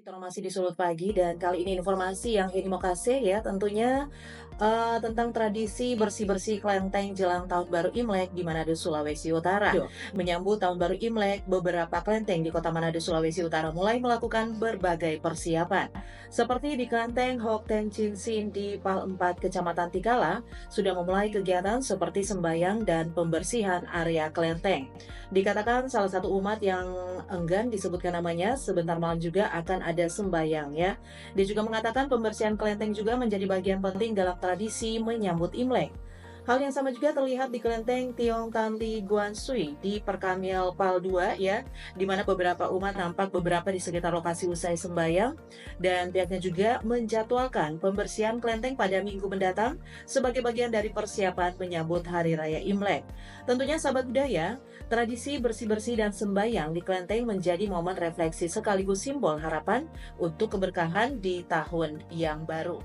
Informasi di Sulut Pagi dan kali ini informasi yang ini mau kasih ya tentunya tentang tradisi bersih-bersih kelenteng jelang Tahun Baru Imlek di Manado, Sulawesi Utara. Yo, Menyambut Tahun Baru Imlek, beberapa kelenteng di kota Manado, Sulawesi Utara mulai melakukan berbagai persiapan. Seperti di kelenteng Hok Ten Cinsin di Pal 4 Kecamatan Tikala, sudah memulai kegiatan seperti sembayang dan pembersihan area kelenteng. Dikatakan salah satu umat yang enggan disebutkan namanya, sebentar malam juga akan ada sembayang ya. Dia juga mengatakan pembersihan kelenteng juga menjadi bagian penting dalam tradisi menyambut Imlek. Hal yang sama juga terlihat di kelenteng Tiong Tanli Guan Sui di Perkamil Pal 2 ya, di mana beberapa umat nampak beberapa di sekitar lokasi usai sembahyang dan pihaknya juga menjadwalkan pembersihan kelenteng pada minggu mendatang sebagai bagian dari persiapan menyambut Hari Raya Imlek. Tentunya sahabat budaya, tradisi bersih-bersih dan sembahyang di kelenteng menjadi momen refleksi sekaligus simbol harapan untuk keberkahan di tahun yang baru.